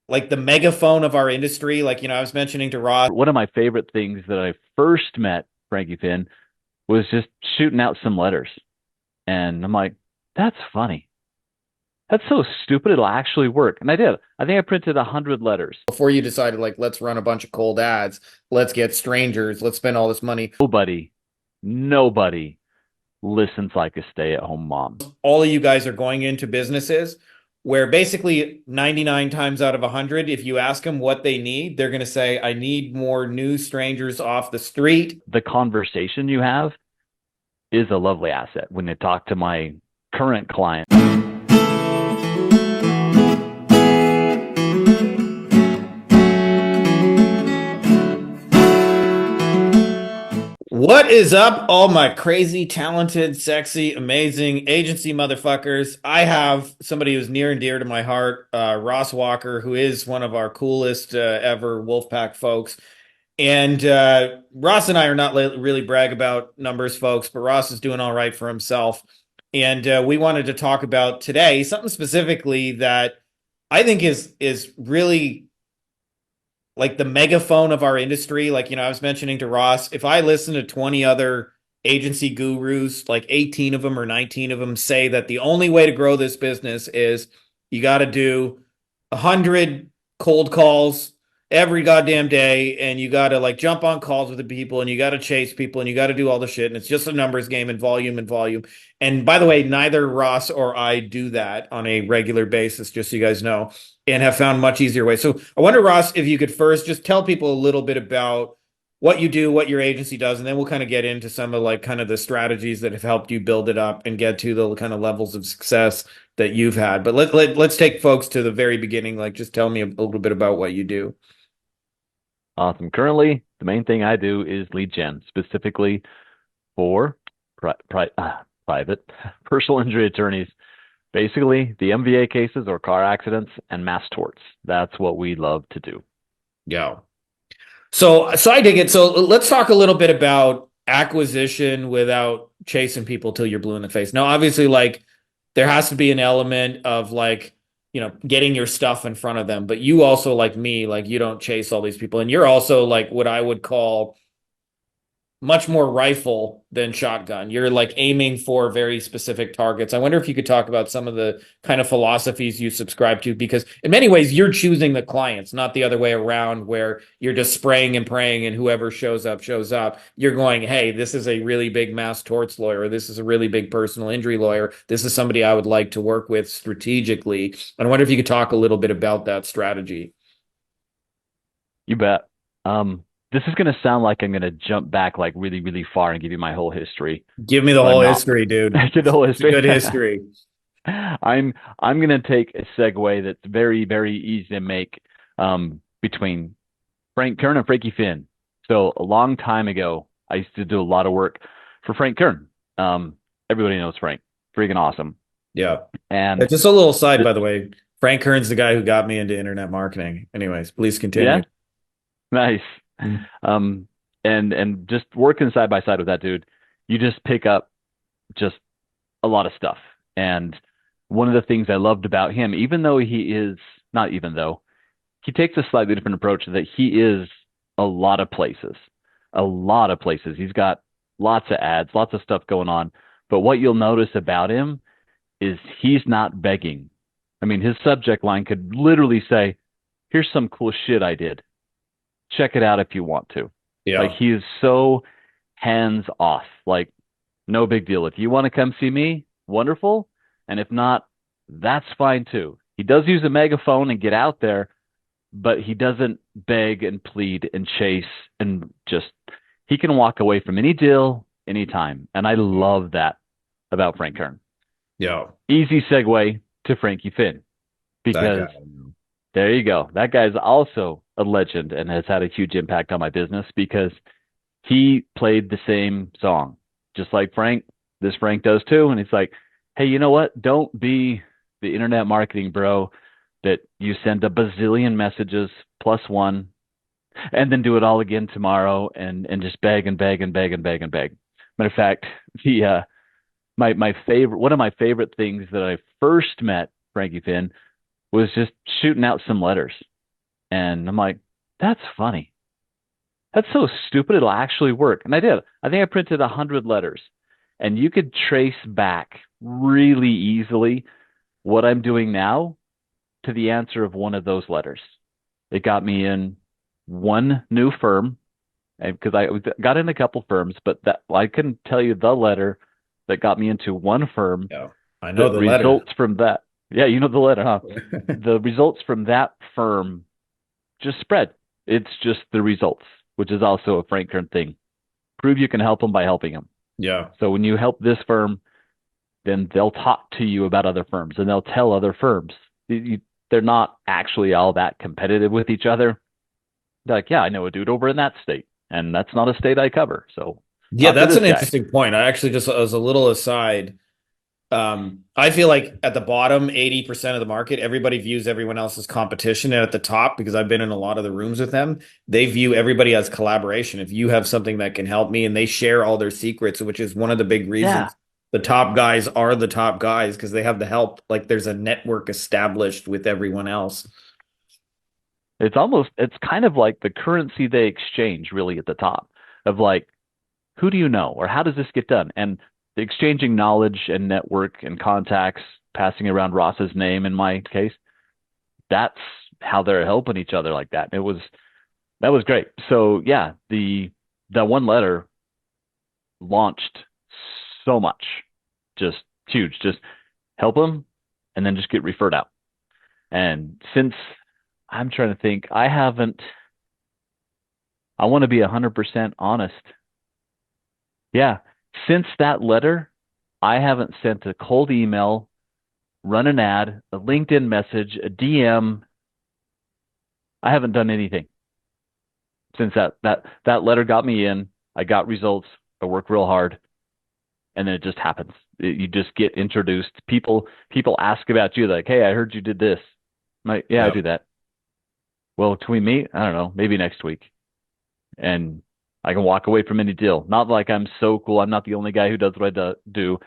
like the megaphone of our industry. Like, I was mentioning to Ross. One of my favorite things that I first met Frankie Finn was just shooting out some letters. And I'm like, that's funny. That's so stupid. It'll actually work. And I did. I think I printed 100 letters. Before you decided, like, let's run a bunch of cold ads, let's get strangers, let's spend all this money. Nobody listens like a stay-at-home mom. All of you guys are going into businesses where basically 99 times out of 100, if you ask them what they need, they're going to say, I need more new strangers off the street. The conversation you have is a lovely asset when I talk to my current client. What is up, all my crazy, talented, sexy, amazing agency motherfuckers? I have somebody who's near and dear to my heart, Ross Walker, who is one of our coolest ever Wolfpack folks. And Ross and I are not really brag about numbers, folks, but Ross is doing all right for himself. And we wanted to talk about today something specifically that I think is really like the megaphone of our industry. Like, I was mentioning to Ross, if I listen to 20 other agency gurus, like 18 of them or 19 of them say that the only way to grow this business is you got to do 100 cold calls every goddamn day, and you got to like jump on calls with the people, and you got to chase people, and you got to do all the shit, and it's just a numbers game and volume and volume. And by the way, neither Ross or I do that on a regular basis, just so you guys know, and have found much easier ways. So I wonder, Ross, if you could first just tell people a little bit about what you do, what your agency does, and then we'll kind of get into some of like kind of the strategies that have helped you build it up and get to the kind of levels of success that you've had. But let's take folks to the very beginning. Like, just tell me a little bit about what you do. Awesome. Currently, the main thing I do is lead gen, specifically for private personal injury attorneys. Basically, the MVA cases or car accidents and mass torts. That's what we love to do. Yeah. So I dig it. So let's talk a little bit about acquisition without chasing people till you're blue in the face. Now, obviously, like there has to be an element of like, getting your stuff in front of them, but you also, like me, like you don't chase all these people, and you're also like what I would call much more rifle than shotgun. You're like aiming for very specific targets. I wonder if you could talk about some of the kind of philosophies you subscribe to, because in many ways you're choosing the clients, not the other way around where you're just spraying and praying and whoever shows up, shows up. You're going, hey, this is a really big mass torts lawyer, or this is a really big personal injury lawyer. This is somebody I would like to work with strategically. And I wonder if you could talk a little bit about that strategy. You bet. This is going to sound like I'm going to jump back like really, really far and give you my whole history, Give me the but I'm whole not. history, dude. Give the whole It's a history. good history. I'm going to take a segue that's very, very easy to make between Frank Kern and Frankie Finn. So a long time ago, I used to do a lot of work for Frank Kern. Everybody knows Frank, freaking awesome. Yeah. And Just a little side, by the way. Frank Kern's the guy who got me into internet marketing. Anyways, please yeah, continue. nice. Mm. And just working side by side with that dude, you just pick up just a lot of stuff. And one of the things I loved about him, even though he is not even though he takes a slightly different approach, that he is a lot of places, a lot of places. He's got lots of ads, lots of stuff going on. But what you'll notice about him is he's not begging. I mean, his subject line could literally say, here's some cool shit I did. Check it out if you want to. Like, Yeah. he is so hands off. Like, no big deal. If you want to come see me, wonderful. And if not, that's fine too. He does use a megaphone and get out there, but he doesn't beg and plead and chase and just, he can walk away from any deal anytime. And I love that about Frank Kern. Yeah. Easy segue to Frankie Finn, That because guy. there you go. That guy's also a legend and has had a huge impact on my business because he played the same song, just like Frank. This Frank does too. And he's like, hey, you know what? Don't be the internet marketing bro that you send a bazillion messages plus one and then do it all again tomorrow and just beg and beg and beg and beg and beg. Matter of fact, the my favorite, one of my favorite things that I first met Frankie Finn was just shooting out some letters. And I'm like, that's funny. That's so stupid. It'll actually work. And I did. I think I printed 100 letters, and you could trace back really easily what I'm doing now to the answer of one of those letters. It got me in one new firm, and because I got in a couple firms, but that I couldn't tell you the letter that got me into one firm. Yeah. I know The the letter. results from that, yeah, you know the letter, huh? The results from that firm just spread. It's just the results, which is also a Frank Kern thing. Prove you can help them by helping them. Yeah. So when you help this firm, then they'll talk to you about other firms and they'll tell other firms. They're not actually all that competitive with each other. They're like, yeah, I know a dude over in that state, and that's not a state I cover. So Yeah, talk to that's this an guy. interesting point. I actually just, as a little aside, I feel like at the bottom, 80% of the market, everybody views everyone else as competition. And at the top, because I've been in a lot of the rooms with them, they view everybody as collaboration. If you have something that can help me, and they share all their secrets, which is one of the big Yeah, reasons the top guys are the top guys, because they have the help. Like there's a network established with everyone else. it's kind of like the currency they exchange really at the top of like, who do you know or how does this get done? And the exchanging knowledge and network and contacts, passing around Ross's name in my case, that's how they're helping each other like that. That was great. So yeah, the that one letter launched so much, just huge. Just help them, and then just get referred out. And since I'm trying to think, I haven't. I want to be 100% honest. Yeah, since that letter, I haven't sent a cold email, run an ad, a LinkedIn message, a DM. I haven't done anything since that letter got me in. I got results. I work real hard, and then it just happens. You just get introduced. People ask about you, like, "Hey, I heard you did this." I'm like, "Yeah, I Yeah. do that." Well, can we meet? I don't know, maybe next week, and I can walk away from any deal. Not like I'm so cool. I'm not the only guy who does what do.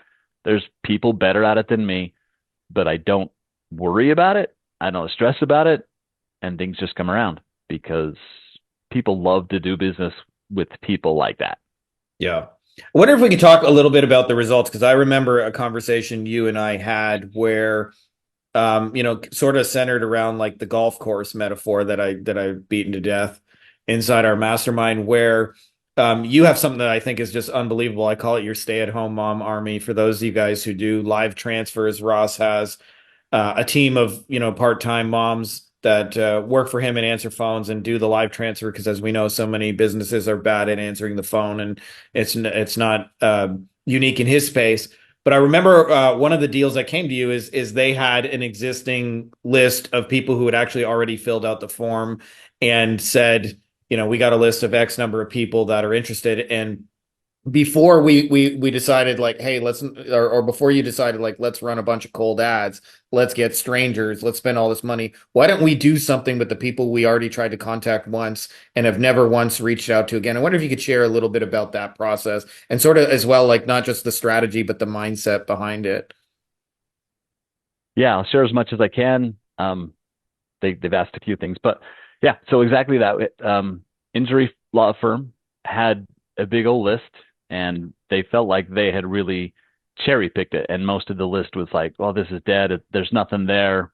There's people better at it than me, but I don't worry about it. I don't stress about it, and things just come around because people love to do business with people like that. Yeah. I wonder if we could talk a little bit about the results, because I remember a conversation you and I had where sort of centered around like the golf course metaphor that I've beaten to death inside our mastermind, where you have something that I think is just unbelievable. I call it your stay-at-home mom army. For those of you guys who do live transfers, Ross has a team of part-time moms that work for him and answer phones and do the live transfer, because as we know, so many businesses are bad at answering the phone, and it's not unique in his space. But I remember one of the deals that came to you is they had an existing list of people who had actually already filled out the form and said, we got a list of X number of people that are interested. And before we decided, like, hey, let's, or before you decided, like, let's run a bunch of cold ads, let's get strangers, let's spend all this money, why don't we do something with the people we already tried to contact once and have never once reached out to again? I wonder if you could share a little bit about that process, and sort of as well, like not just the strategy but the mindset behind it. Yeah, I'll share as much as I can. They've asked a few things, but yeah, so exactly that. Injury law firm had a big old list, and they felt like they had really cherry picked it, and most of the list was like, "Well, this is dead. There's nothing there."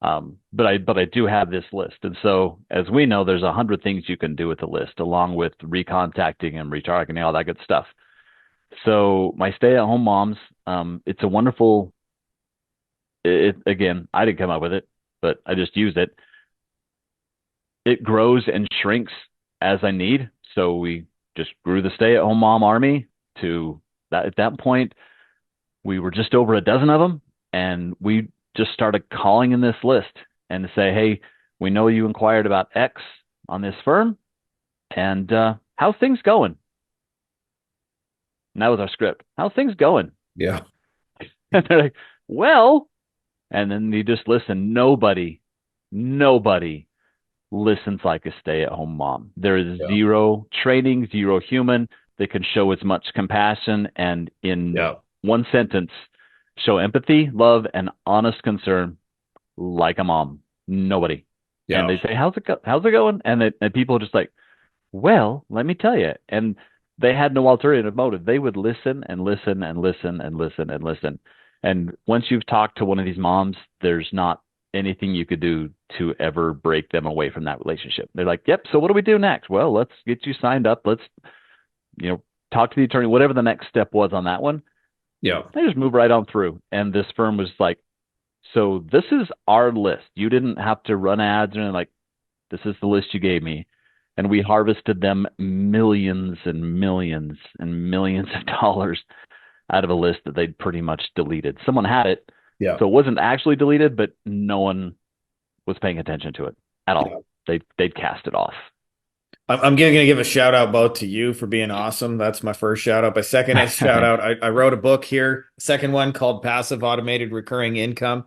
But I do have this list, and so as we know, there's 100 things you can do with the list, along with recontacting and retargeting, all that good stuff. So my stay-at-home moms, it's a wonderful. Again, I didn't come up with it, but I just use it. It grows and shrinks as I need. So we just grew the stay-at-home mom army to that. At that point, we were just over a dozen of them, and we just started calling in this list and to say, "Hey, we know you inquired about X on this firm, and how's things going?" And that was our script. How's things going? Yeah. And they're like, "Well," and then you just listen. Nobody listens like a stay-at-home mom. There is Yeah. zero training, zero human that can show as much compassion and in Yeah. one sentence show empathy, love, and honest concern like a mom. Nobody. And Yeah. they say, how's it going? And people are just like, well, let me tell you. And they had no alternative motive. They would listen and listen and listen and listen and listen. And once you've talked to one of these moms, there's not anything you could do to ever break them away from that relationship. They're like, yep, so what do we do next? Well, let's get you signed up. Let's, you know, talk to the attorney, whatever the next step was on that one. Yeah. They just move right on through. And this firm was like, so this is our list. You didn't have to run ads or anything. Like, this is the list you gave me. And we harvested them millions and millions and millions of dollars out of a list that they'd pretty much deleted. Someone had it, Yeah. so it wasn't actually deleted, but no one was paying attention to it at all. Yeah. They'd cast it off. I'm going to give a shout out both to you for being awesome. That's my first shout out. My second shout out, I wrote a book here, second one called Passive Automated Recurring Income.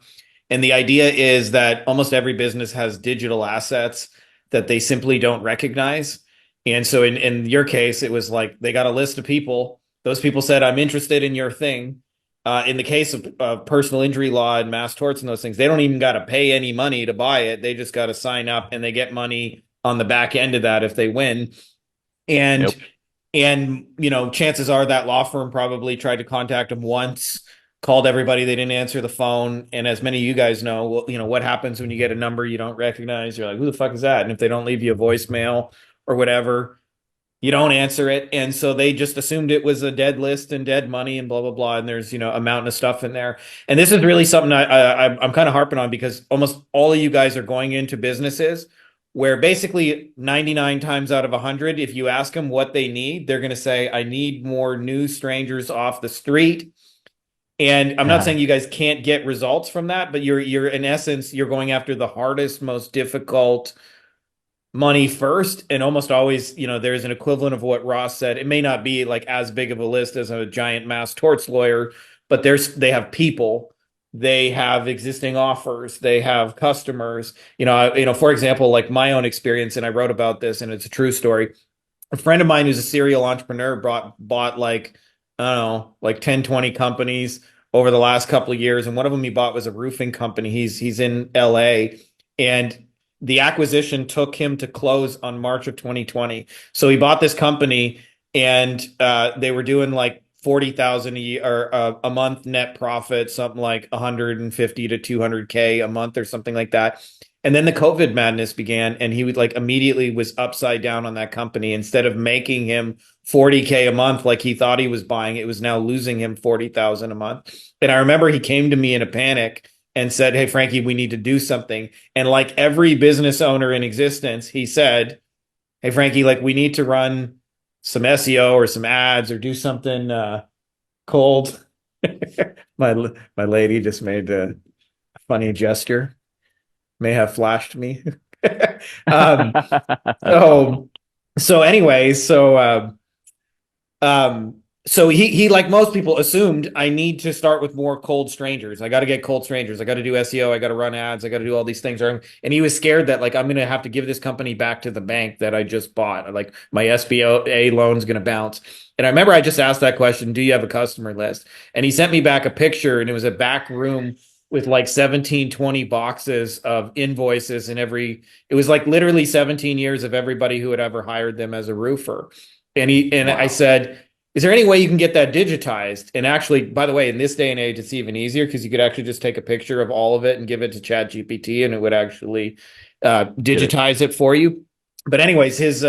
And the idea is that almost every business has digital assets that they simply don't recognize. And so in your case, it was like they got a list of people. Those people said, I'm interested in your thing. In the case of personal injury law and mass torts and those things, they don't even got to pay any money to buy it. They just got to sign up and they get money on the back end of that if they win. And Yep. chances are that law firm probably tried to contact them once, called everybody, they didn't answer the phone. And as many of you guys know, what happens when you get a number you don't recognize? You're like, who the fuck is that? And if they don't leave you a voicemail or whatever, you don't answer it. And so they just assumed it was a dead list and dead money and blah, blah, blah. And there's, a mountain of stuff in there. And this is really something I'm kind of harping on because almost all of you guys are going into businesses where basically 99 times out of 100, if you ask them what they need, they're going to say, I need more new strangers off the street. And I'm not saying you guys can't get results from that, but you're in essence, you're going after the hardest, most difficult money first. And almost always, there's an equivalent of what Ross said. It may not be like as big of a list as a giant mass torts lawyer, but they have people, they have existing offers, they have customers. For example, like my own experience, and I wrote about this, and it's a true story. A friend of mine who's a serial entrepreneur bought like, I don't know, like 10, 20 companies over the last couple of years. And one of them he bought was a roofing company. He's in LA, and the acquisition took him to close on March of 2020. So he bought this company, and they were doing like 40,000 a year or a month net profit, something like 150 to 200K a month or something like that. And then the COVID madness began, and he would like immediately was upside down on that company. Instead of making him 40K a month like he thought he was buying, it was now losing him 40,000 a month. And I remember he came to me in a panic and said, "Hey, Frankie, we need to do something." And like every business owner in existence, he said, "Hey, Frankie, like we need to run some SEO or some ads or do something cold." my my lady just made a funny gesture, may have flashed me. um, That's awesome. so so anyway, um, so he like most people assumed I need to start with more cold strangers. I got to get cold strangers. I got to do SEO. I got to run ads. I got to do all these things. And he was scared that like I'm going to have to give this company back to the bank that I just bought. Like my SBA loan's going to bounce. And I remember I just asked that question, do you have a customer list? And he sent me back a picture, and it was a back room with like 17, 20 boxes of invoices and it was like literally 17 years of everybody who had ever hired them as a roofer. And I Wow. said, is there any way you can get that digitized? And actually, by the way, in this day and age, it's even easier because you could actually just take a picture of all of it and give it to Chat GPT, and it would actually Get it. digitize it for you. But anyways, his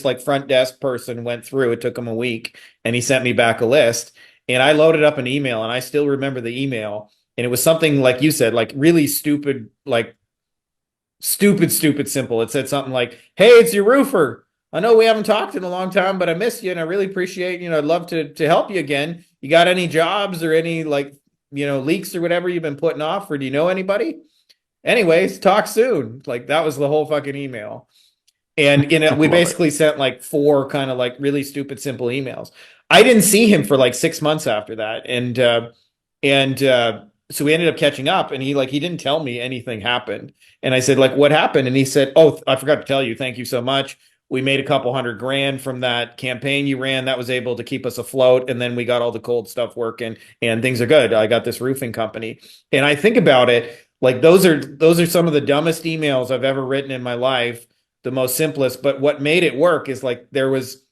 like front desk person went through. It took him a week, and he sent me back a list. And I loaded up an email, and I still remember the email. And it was something like you said, like really stupid, like stupid, simple. It said something like, "Hey, it's your roofer. I know we haven't talked in a long time, but I miss you and I really appreciate, I'd love to help you again. You got any jobs or any like, leaks or whatever you've been putting off, or do you know anybody? Anyways, talk soon." Like that was the whole fucking email. And we Love it. basically sent like four kind of like really stupid, simple emails. I didn't see him for like 6 months after that, and so we ended up catching up, and he didn't tell me anything happened. And I said, like, what happened? And he said, "Oh, I forgot to tell you. Thank you so much. We made a couple hundred grand from that campaign you ran. That was able to keep us afloat. And then we got all the cold stuff working, and things are good. I got this roofing company." And I think about it. Like those are some of the dumbest emails I've ever written in my life, the most simplest. But what made it work is like there was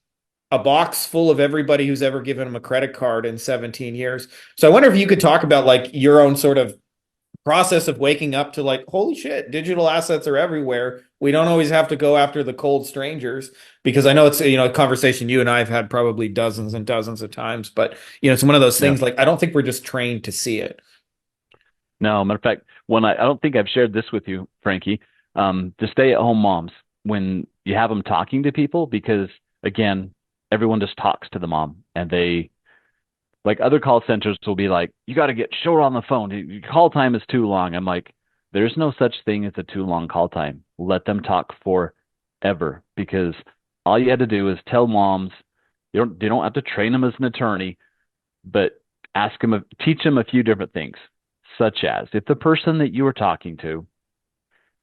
a box full of everybody who's ever given them a credit card in 17 years. So I wonder if you could talk about like your own sort of process of waking up to like, holy shit, digital assets are everywhere. We don't always have to go after the cold strangers because I know it's, a conversation you and I have had probably dozens and dozens of times, but it's one of those Yeah. things like I don't think we're just trained to see it. No, matter of fact, when I don't think I've shared this with you, Frankie, the stay-at-home moms, when you have them talking to people, because again, everyone just talks to the mom, and they like other call centers will be like, you got to get show her on the phone. Your call time is too long. I'm like, there's no such thing as a too long call time. Let them talk forever because all you had to do is tell moms. You don't have to train them as an attorney, but teach them a few different things, such as if the person that you were talking to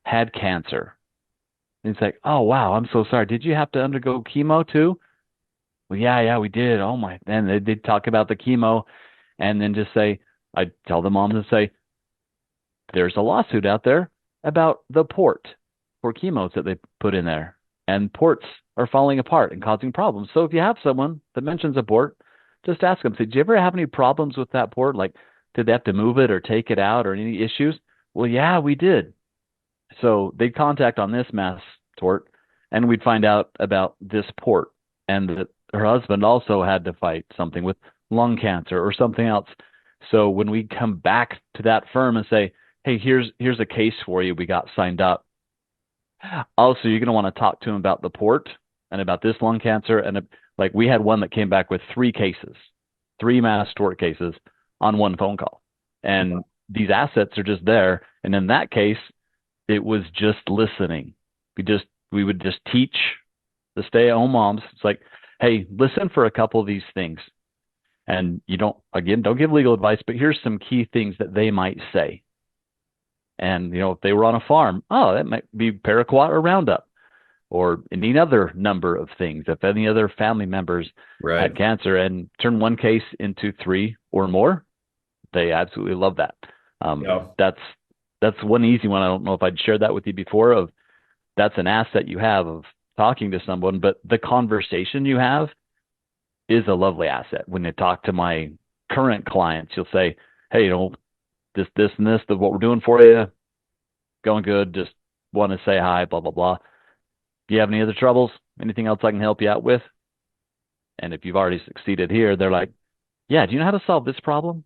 had cancer, and it's like, oh wow, I'm so sorry. Did you have to undergo chemo too? Well, yeah, we did. Oh my, and they talk about the chemo, and then just say, I tell the mom to say, there's a lawsuit out there about the port for chemos that they put in there, and ports are falling apart and causing problems. So if you have someone that mentions a port, just ask them, say, did you ever have any problems with that port? Like, did they have to move it or take it out or any issues? Well, yeah, we did. So they'd contact on this mass tort, and we'd find out about this port, and that her husband also had to fight something with lung cancer or something else. So when we come back to that firm and say, "Hey, here's a case for you. We got signed up." Also, you're going to want to talk to him about the port and about this lung cancer, and like we had one that came back with three cases, three mass tort cases on one phone call, and these assets are just there. And in that case, it was just listening. We would just teach the stay-at-home moms. It's like, hey, listen for a couple of these things, and you don't give legal advice, but here's some key things that they might say. And if they were on a farm, oh, that might be paraquat or Roundup, or any other number of things. If any other family members Right. had cancer, and turn one case into three or more, they absolutely love that. Yeah. That's one easy one. I don't know if I'd shared that with you before. Of That's an asset you have of talking to someone, but the conversation you have is a lovely asset. When you talk to my current clients, you'll say, "Hey, this, and this, what we're doing for you, going good. Just want to say hi, blah blah blah. Do you have any other troubles? Anything else I can help you out with?" And if you've already succeeded here, they're like, "Yeah, do you know how to solve this problem?"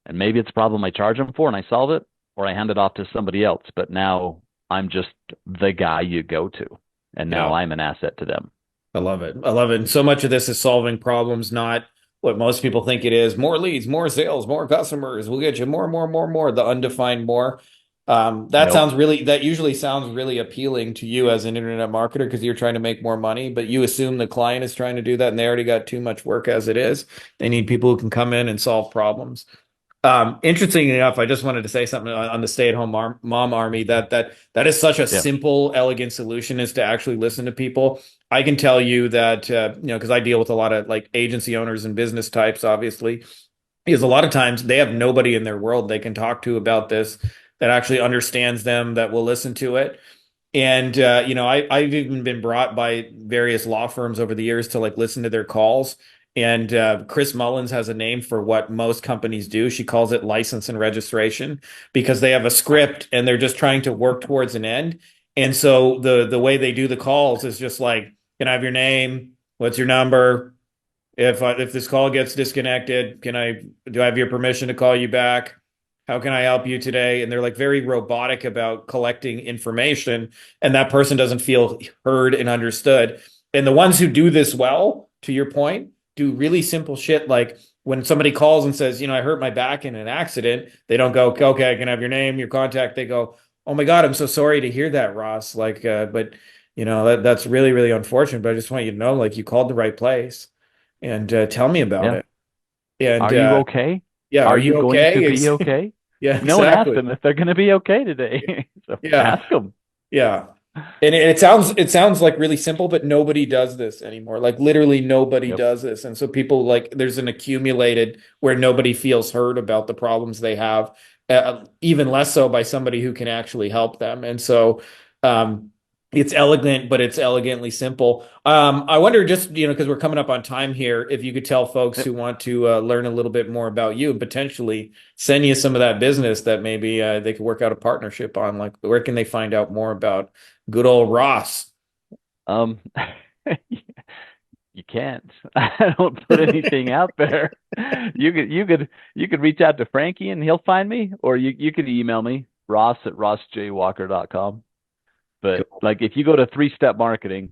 And maybe it's a problem I charge them for and I solve it, or I hand it off to somebody else. But now I'm just the guy you go to, and now Yeah. I'm an asset to them. I love it. I love it. And so much of this is solving problems, not what most people think it is. More leads, more sales, more customers. We'll get you more, more, more, more, the undefined more. Nope. That usually sounds really appealing to you as an internet marketer because you're trying to make more money, but you assume the client is trying to do that and they already got too much work as it is. They need people who can come in and solve problems. Interesting enough, I just wanted to say something on the stay-at-home mom army that is such a Yeah. simple, elegant solution is to actually listen to people. I can tell you that because I deal with a lot of like agency owners and business types, obviously, is a lot of times they have nobody in their world they can talk to about this that actually understands them, that will listen to it. And I've even been brought by various law firms over the years to like listen to their calls. And Chris Mullins has a name for what most companies do. She calls it license and registration because they have a script and they're just trying to work towards an end. And so the way they do the calls is just like, can I have your name? What's your number? If this call gets disconnected, do I have your permission to call you back? How can I help you today? And they're like very robotic about collecting information, and that person doesn't feel heard and understood. And the ones who do this well, to your point, do really simple shit like when somebody calls and says, I hurt my back in an accident, they don't go, okay, I can have your name, your contact. They go, oh my God, I'm so sorry to hear that, Ross. Like, but that's really, really unfortunate. But I just want you to know, like, you called the right place and tell me about Yeah. it. And Are you okay? yeah, are Are you you going to okay? be okay? Yeah, No one asked exactly. them if they're going to be okay today. So Yeah, ask them. yeah. And it sounds like really simple, but nobody does this anymore. Like literally nobody Yep. does this. And so people like there's an accumulated where nobody feels heard about the problems they have. even less so by somebody who can actually help them. And so, um, it's elegant, but it's elegantly simple. I wonder, just, because we're coming up on time here, if you could tell folks Yep. who want to learn a little bit more about you and potentially send you some of that business that maybe they could work out a partnership on. Like, where can they find out more about good old Ross? Um, you can't. I don't put anything out there. You could reach out to Frankie and he'll find me, or you could email me, ross@rossjwalker.com. But Cool. like if you go to Three Step Marketing,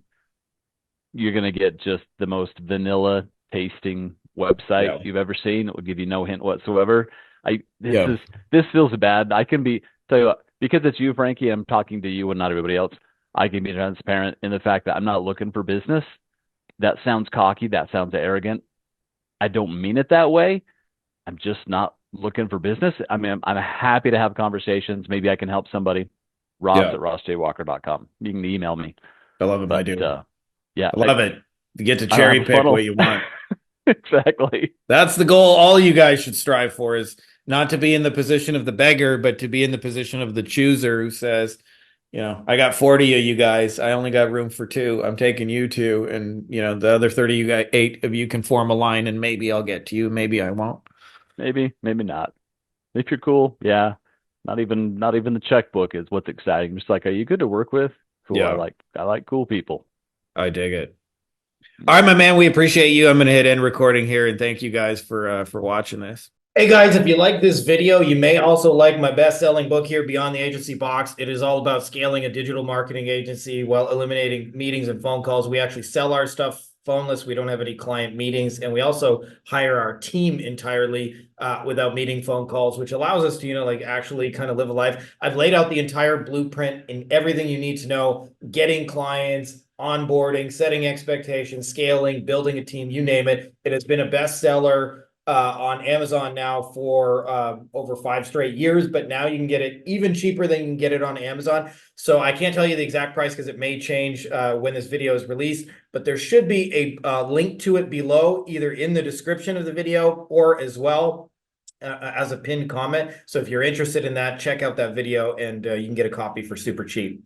you're gonna get just the most vanilla tasting website Yeah. you've ever seen. It will give you no hint whatsoever. I this Yeah. is this feels bad. I can be tell you what, because it's you, Frankie, I'm talking to you and not everybody else. I can be transparent in the fact that I'm not looking for business. That sounds cocky, that sounds arrogant. I don't mean it that way. I'm just not looking for business. I mean, I'm happy to have conversations. Maybe I can help somebody. Ross Yeah. at rossjwalker.com. You can email me. I love it, my But dude. yeah, I love it. You get to I don't cherry have a pick what funnel. you want. Exactly. That's the goal all you guys should strive for, is not to be in the position of the beggar, but to be in the position of the chooser who says, I got 40 of you guys. I only got room for two. I'm taking you two. And, the other 30, you got eight of you can form a line and maybe I'll get to you. Maybe I won't. Maybe, maybe not. If you're cool, yeah. Not even the checkbook is what's exciting. Just like, are you good to work with? Cool. I Yeah, like I like cool people. I dig it. All right, Yeah. my man, we appreciate you. I'm going to hit end recording here and thank you guys for watching this. Hey guys, if you like this video, you may also like my best-selling book here, Beyond the Agency Box. It is all about scaling a digital marketing agency while eliminating meetings and phone calls. We actually sell our stuff phoneless. We don't have any client meetings, and we also hire our team entirely without meeting phone calls, which allows us to, like actually kind of live a life. I've laid out the entire blueprint in everything you need to know, getting clients, onboarding, setting expectations, scaling, building a team, you name it. It has been a bestseller on Amazon now for over 5 straight years, but now you can get it even cheaper than you can get it on Amazon. So I can't tell you the exact price because it may change when this video is released, but there should be a link to it below, either in the description of the video or as well as a pinned comment. So if you're interested in that, check out that video and you can get a copy for super cheap.